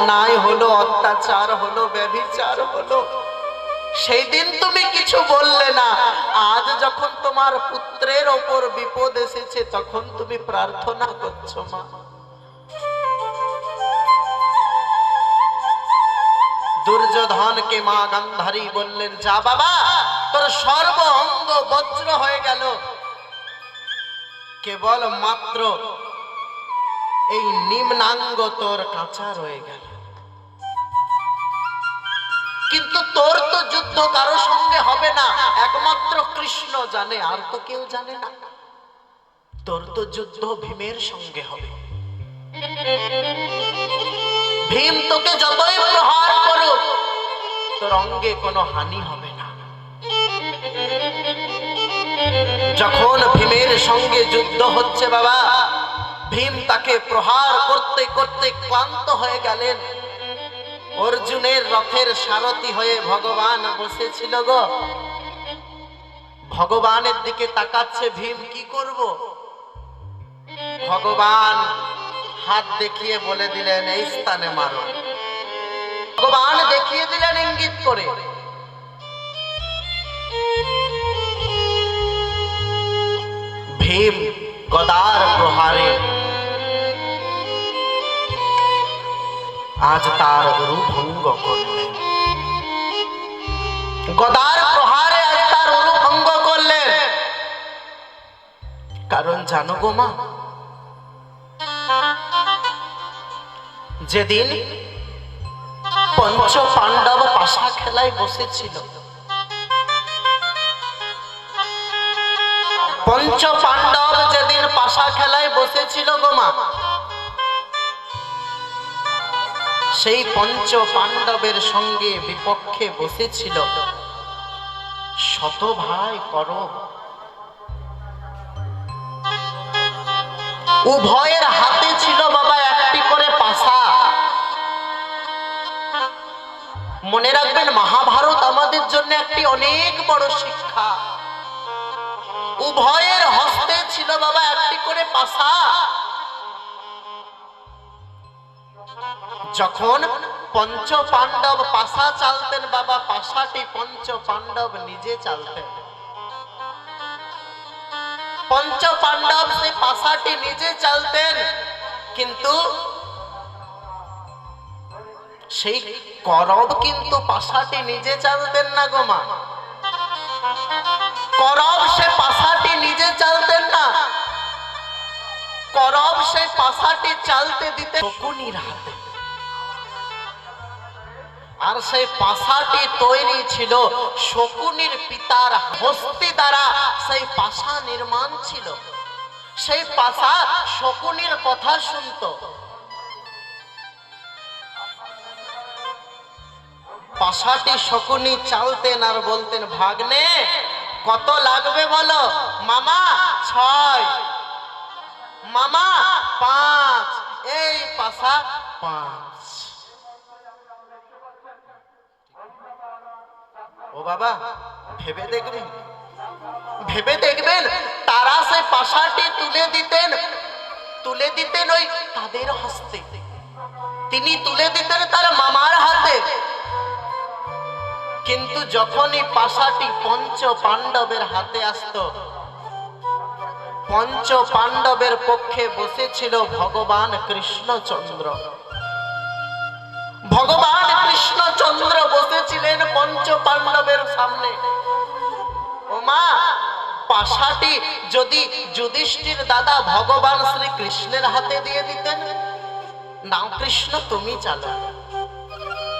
অন্যায় হলো, অত্যাচার হলো, ব্যভিচার হলো, সেই দিন তুমি কিছু বললে না। আজ যখন তোমার পুত্রের ওপর বিপদ এসেছে তখন তুমি প্রার্থনা করছো মা। দুর্যোধনকে মা গান্ধারী বললেন, যা বাবা, তোর সর্ব অঙ্গ বজ্র হয়ে গেল, কেবল মাত্র এই নিম্নাঙ্গ তোর কাঁচা রয়ে গেল। কিন্তু তোর তো যুদ্ধ কারো সঙ্গে হবে না, একমাত্র কৃষ্ণ জানে, আর তো কেউ জানে না। তোর তো যুদ্ধ ভীমের সঙ্গে হবে। ভীম তোকে যতই প্রহার করুক তোর অঙ্গে কোনো হানি হবে না। যখন ভীমের সঙ্গে যুদ্ধ হচ্ছে বাবা, ভীম তাকে প্রহার করতে করতে ক্লান্ত হয়ে গেলেন। অর্জুনের রথের সারথি হয়ে ভগবান বসেছিল গো। ভগবানের দিকে তাকাচ্ছে ভীম, কি করব? ভগবান হাত দেখিয়ে বলে দিলেন, এই স্থানে মারো। ভগবান দেখিয়ে দিলেন ইঙ্গিত করে। ভীম গদার প্রহারে আজ তার রূপভঙ্গ করলেন। গদার প্রহারে আজ তার রূপভঙ্গ করলেন। কারণ জানো গো মা, যেদিন পঞ্চ পাণ্ডব পাশা খেলায় বসেছিল, পঞ্চ পাণ্ডব যেদিন পাশা খেলায় বসেছিল গো মা, সেই পঞ্চ পাণ্ডবের সঙ্গে বিপক্ষে বসেছিল শত ভাই কৌরব। উভয়ের হাতে ছিল বাবা একটি করে পাশা। মনে রাখবেন, মহাভারত আমাদের জন্য একটি অনেক বড় শিক্ষা। উভয়ের হস্তে ছিল বাবা একটি করে পাশা। যখন পঞ্চ পাণ্ডব পাশা চালতেন বাবা, পাশাটি পঞ্চ পাণ্ডব নিজে চালতেন। পঞ্চ পাণ্ডব সেই পাশাটি নিজে চালতেন, কিন্তু সেই কৌরব কিন্তু পাশাটি নিজে চালতেন না গো মা। কৌরব সে পাশাটি নিজে চালতেন না। কৌরব সেই পাশাটি চালতে দিতে শকুনির হাতে। আর সেই পাশাটি তৈরি ছিল শকুনির পিতার হস্তি দ্বারা। সেই পাশা নির্মাণ ছিল। সেই পাশা শকুনির কথা শুনতো। পাশাটি শকুনি চালতেন আর বলতেন, ভাগ্নে কত লাগবে বলো? মামা 6, মামা 5, এই পাশা 5। ও বাবা, ভেবে দেখবেন, ভেবে দেখবেন, তারা সেই পাশাটি তুলে দিতেন ওই তাদের হস্তে। তিনি তুলে দিতেন তার মামার হাতে। কিন্তু যখনই পাশাটি পঞ্চ পাণ্ডবের হাতে আসতো, পঞ্চ পাণ্ডবের পক্ষে বসেছিল ভগবান কৃষ্ণচন্দ্র। ভগবান কৃষ্ণচন্দ্র বসেছিলেন পঞ্চ পাণ্ডবের সামনে। ও মা, পাশাটি যদি যুধিষ্ঠির দাদা ভগবান শ্রী কৃষ্ণের হাতে দিয়ে দিতেন, নাও কৃষ্ণ তুমি চালো।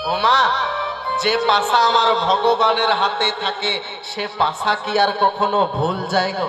ও মা, যে পাশা আমার ভগবানের হাতে থাকে সে পাশা কি আর কখনো ভুল যায় গো?